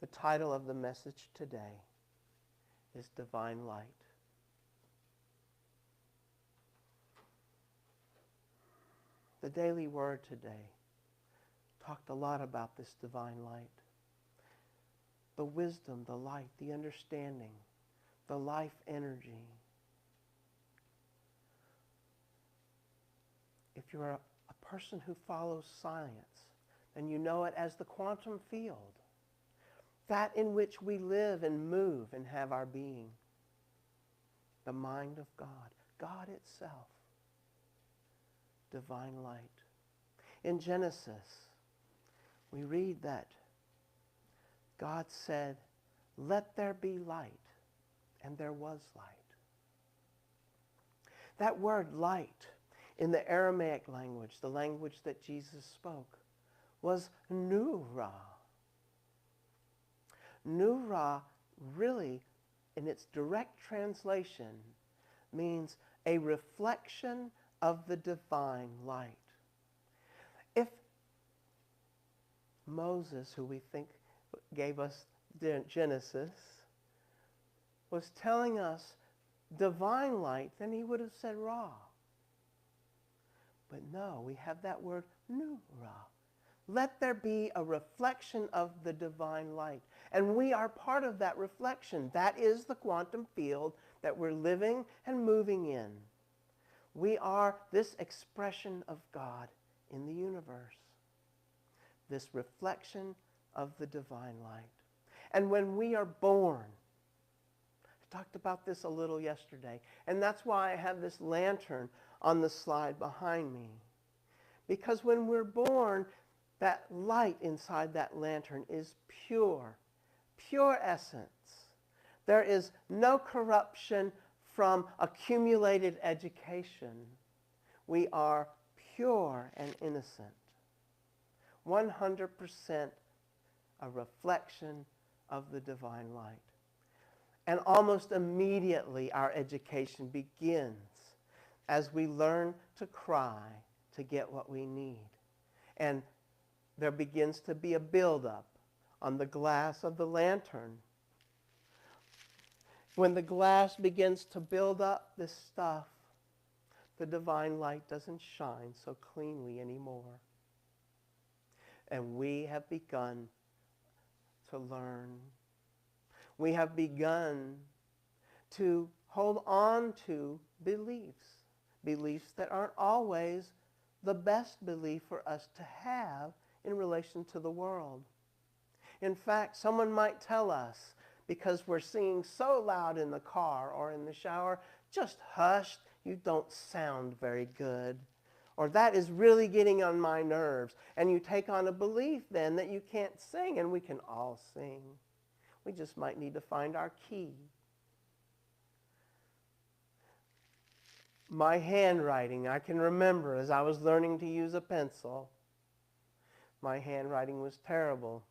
The title of the message today is Divine Light. The Daily Word today talked a lot about this divine light. The wisdom, the light, the understanding, the life energy. If you're a person who follows science, then you know it as the quantum field, that in which we live and move and have our being. The mind of God, God itself, divine light. In Genesis, we read that God said, "Let there be light," and there was light. That word light in the Aramaic language, the language that Jesus spoke, was Nura. Nura really, in its direct translation, means a reflection of the divine light. If Moses, who we think gave us Genesis, was telling us divine light, then he would have said Ra. But no, we have that word Nura. Let there be a reflection of the divine light. And we are part of that reflection. That is the quantum field that we're living and moving in. We are this expression of God in the universe. This reflection of the divine light. And when we are born, I talked about this a little yesterday, and that's why I have this lantern on the slide behind me. Because when we're born, that light inside that lantern is pure, pure essence. There is no corruption from accumulated education. We are pure and innocent. 100% a reflection of the divine light. And almost immediately our education begins as we learn to cry to get what we need. And there begins to be a buildup on the glass of the lantern. When the glass begins to build up this stuff, the divine light doesn't shine so cleanly anymore. And we have begun to learn. We have begun to hold on to beliefs. Beliefs that aren't always the best belief for us to have in relation to the world. In fact, someone might tell us, because we're singing so loud in the car or in the shower, just hush, you don't sound very good. Or that is really getting on my nerves. And you take on a belief then that you can't sing, and we can all sing. We just might need to find our key. My handwriting, I can remember as I was learning to use a pencil, my handwriting was terrible.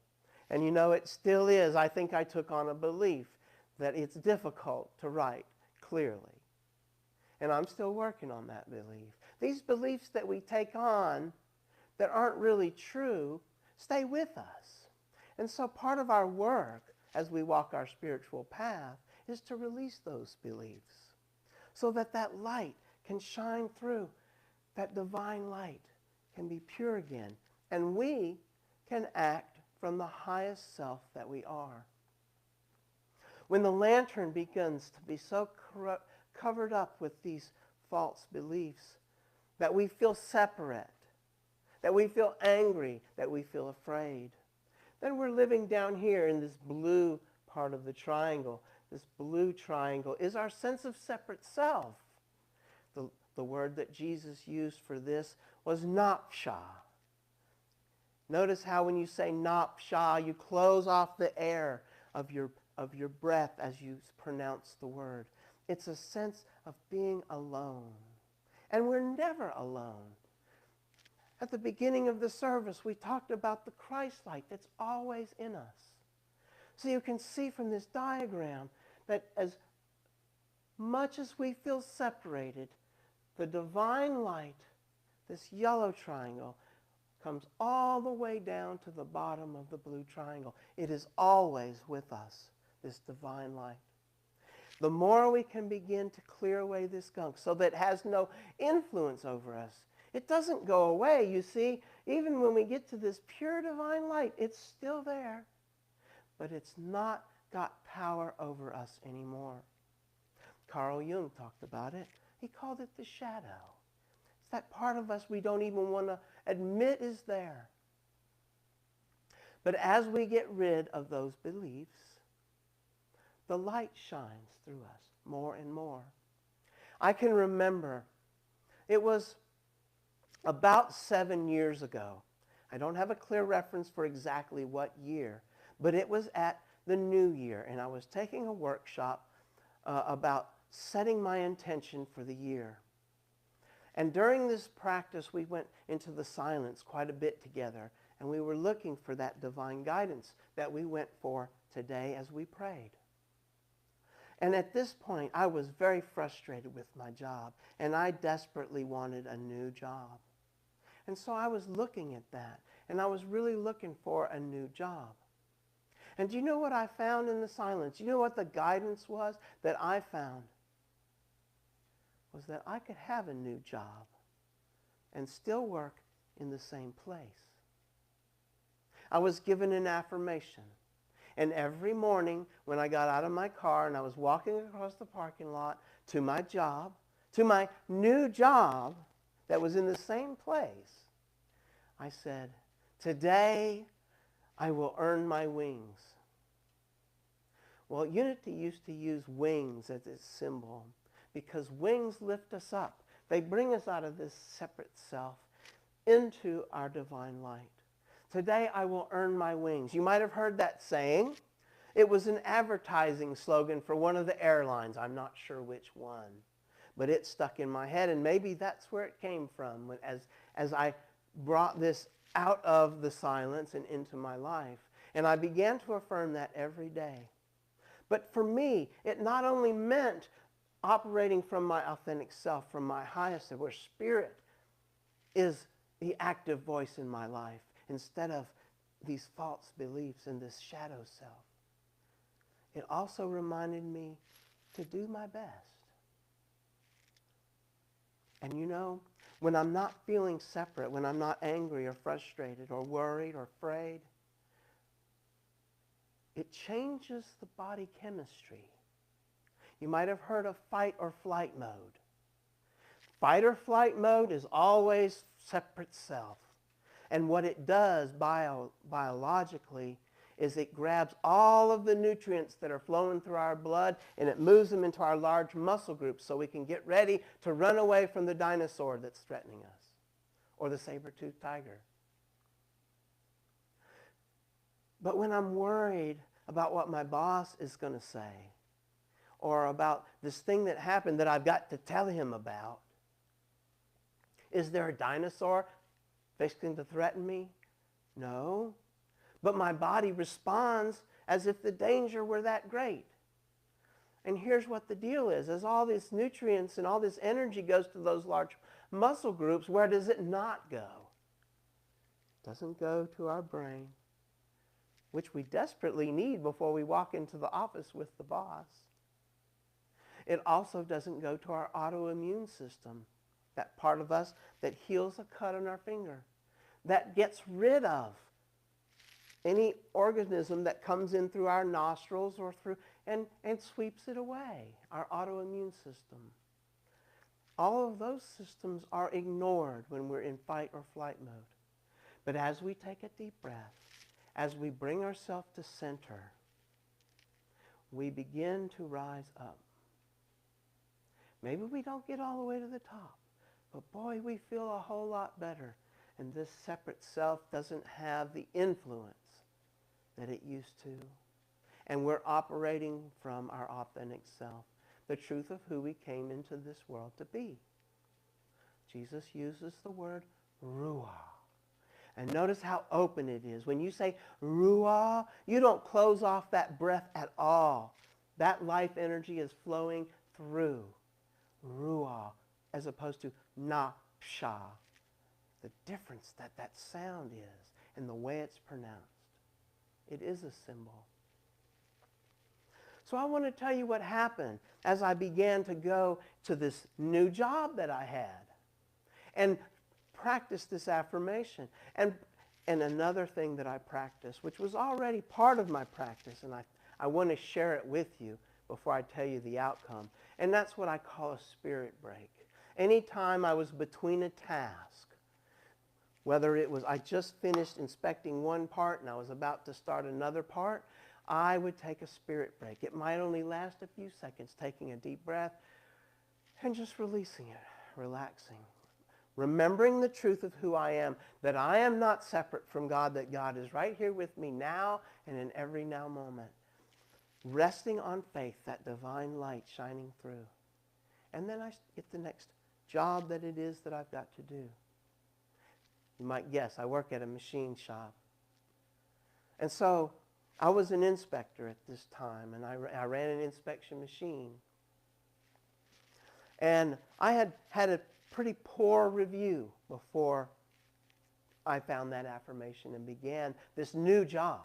And you know, it still is. I think I took on a belief that it's difficult to write clearly. And I'm still working on that belief. These beliefs that we take on that aren't really true stay with us. And so part of our work as we walk our spiritual path is to release those beliefs so that that light can shine through, that divine light can be pure again, and we can act from the highest self that we are. When the lantern begins to be so covered up with these false beliefs that we feel separate, that we feel angry, that we feel afraid, then we're living down here in this blue part of the triangle. This blue triangle is our sense of separate self. The word that Jesus used for this was napsha. Notice how when you say napsha, you close off the air of your breath as you pronounce the word. It's a sense of being alone. And we're never alone. At the beginning of the service, we talked about the Christ light that's always in us. So you can see from this diagram that as much as we feel separated, the divine light, this yellow triangle, comes all the way down to the bottom of the blue triangle. It is always with us, this divine light. The more we can begin to clear away this gunk so that it has no influence over us, it doesn't go away. You see, even when we get to this pure divine light, it's still there, but it's not got power over us anymore. Carl Jung talked about it. He called it the shadow. It's that part of us we don't even want to admit is there. But as we get rid of those beliefs, the light shines through us more and more. I can remember, it was about 7 years ago. I don't have a clear reference for exactly what year, but it was at the New Year, and I was taking a workshop about setting my intention for the year. And during this practice, we went into the silence quite a bit together, and we were looking for that divine guidance that we went for today as we prayed. And at this point, I was very frustrated with my job, and I desperately wanted a new job. And so I was looking at that, and I was really looking for a new job. And do you know what I found in the silence? You know what the guidance was that I found? Was that I could have a new job and still work in the same place. I was given an affirmation. And every morning when I got out of my car and I was walking across the parking lot to my job, to my new job that was in the same place, I said, today I will earn my wings. Well, Unity used to use wings as its symbol because wings lift us up. They bring us out of this separate self into our divine light. Today I will earn my wings. You might have heard that saying. It was an advertising slogan for one of the airlines. I'm not sure which one. But it stuck in my head, and maybe that's where it came from as I brought this out of the silence and into my life. And I began to affirm that every day. But for me, it not only meant operating from my authentic self, from my highest self, where spirit is the active voice in my life, instead of these false beliefs and this shadow self. It also reminded me to do my best. And you know, when I'm not feeling separate, when I'm not angry or frustrated or worried or afraid, it changes the body chemistry. You might have heard of fight or flight mode. Fight or flight mode is always separate self. And what it does biologically is it grabs all of the nutrients that are flowing through our blood and it moves them into our large muscle groups so we can get ready to run away from the dinosaur that's threatening us or the saber-toothed tiger. But when I'm worried about what my boss is going to say or about this thing that happened that I've got to tell him about, is there a dinosaur fixing to threaten me? No. But my body responds as if the danger were that great. And here's what the deal is. As all these nutrients and all this energy goes to those large muscle groups, where does it not go? It doesn't go to our brain, which we desperately need before we walk into the office with the boss. It also doesn't go to our autoimmune system, that part of us that heals a cut on our finger, that gets rid of any organism that comes in through our nostrils or through and sweeps it away, our autoimmune system. All of those systems are ignored when we're in fight or flight mode. But as we take a deep breath, as we bring ourselves to center, we begin to rise up. Maybe we don't get all the way to the top, but boy, we feel a whole lot better. And this separate self doesn't have the influence that it used to. And we're operating from our authentic self, the truth of who we came into this world to be. Jesus uses the word ruah. And notice how open it is. When you say ruah, you don't close off that breath at all. That life energy is flowing through ruah as opposed to napsha. the difference that that sound is and the way it's pronounced. It is a symbol. So I want to tell you what happened as I began to go to this new job that I had and practice this affirmation. And another thing that I practiced, which was already part of my practice, and I want to share it with you before I tell you the outcome, and that's what I call a spirit break. Anytime I was between a task, whether it was I just finished inspecting one part and I was about to start another part, I would take a spirit break. It might only last a few seconds, taking a deep breath and just releasing it, relaxing. Remembering the truth of who I am, that I am not separate from God, that God is right here with me now and in every now moment. Resting on faith, that divine light shining through. And then I get the next job that it is that I've got to do. You might guess, I work at a machine shop. And so I was an inspector at this time, and I ran an inspection machine. And I had had a pretty poor review before I found that affirmation and began this new job.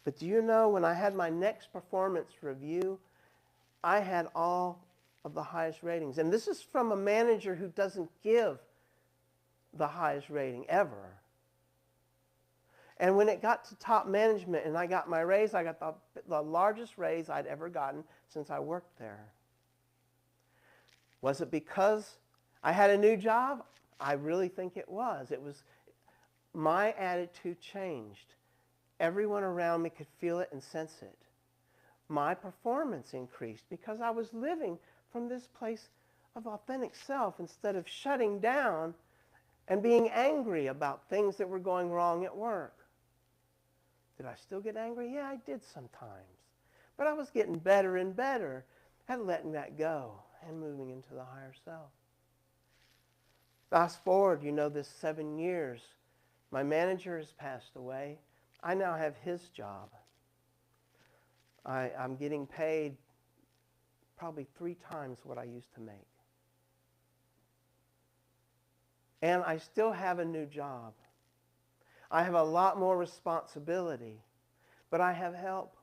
But do you know, when I had my next performance review, I had all of the highest ratings. And this is from a manager who doesn't give the highest rating ever. And when it got to top management and I got my raise, I got the largest raise I'd ever gotten since I worked there. Was it because I had a new job? I really think it was. It was my attitude changed. Everyone around me could feel it and sense it. My performance increased because I was living from this place of authentic self instead of shutting down and being angry about things that were going wrong at work. Did I still get angry? Yeah, I did sometimes. But I was getting better and better at letting that go and moving into the higher self. Fast forward, this 7 years. My manager has passed away. I now have his job. I'm getting paid probably 3 times what I used to make. And I still have a new job. I have a lot more responsibility, but I have help.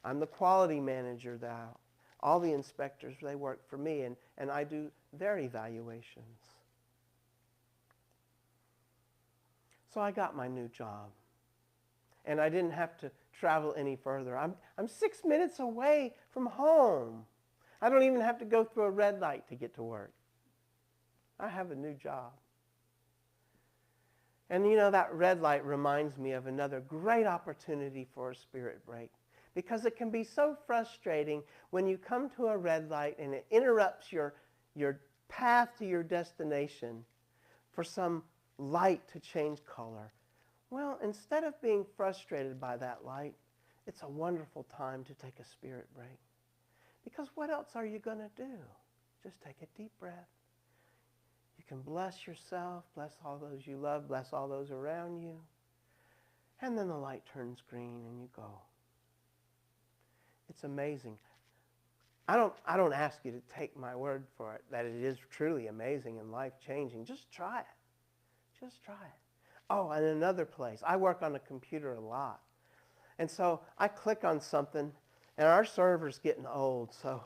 I'm the quality manager now. All the inspectors, they work for me, and I do their evaluations. So I got my new job. And I didn't have to travel any further. I'm 6 minutes away from home. I don't even have to go through a red light to get to work. I have a new job. And that red light reminds me of another great opportunity for a spirit break. Because it can be so frustrating when you come to a red light and it interrupts your path to your destination for some light to change color. Well, instead of being frustrated by that light, it's a wonderful time to take a spirit break. Because what else are you going to do? Just take a deep breath. You can bless yourself, bless all those you love, bless all those around you. And then the light turns green and you go. It's amazing. I don't ask you to take my word for it, that it is truly amazing and life-changing. Just try it. Just try it. Oh, and another place. I work on a computer a lot. And so I click on something, and our server's getting old. So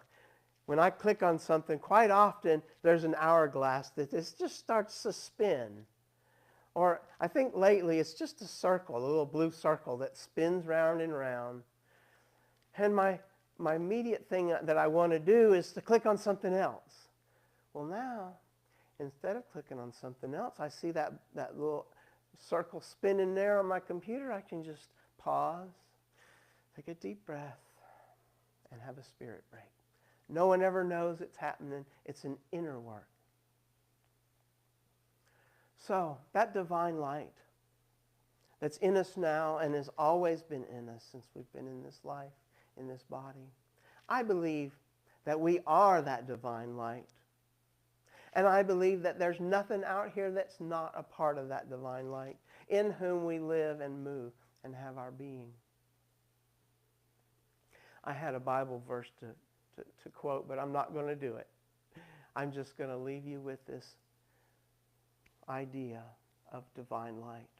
when I click on something, quite often there's an hourglass that just starts to spin. Or I think lately it's just a circle, a little blue circle that spins round and round. And my immediate thing that I want to do is to click on something else. Well, now, instead of clicking on something else, I see that little circle spinning there on my computer. I can just pause, take a deep breath, and have a spirit break. No one ever knows it's happening. It's an inner work. So, that divine light that's in us now and has always been in us since we've been in this life, in this body. I believe that we are that divine light. And I believe that there's nothing out here that's not a part of that divine light, in whom we live and move and have our being. I had a Bible verse to quote, but I'm not going to do it. I'm just going to leave you with this idea of divine light.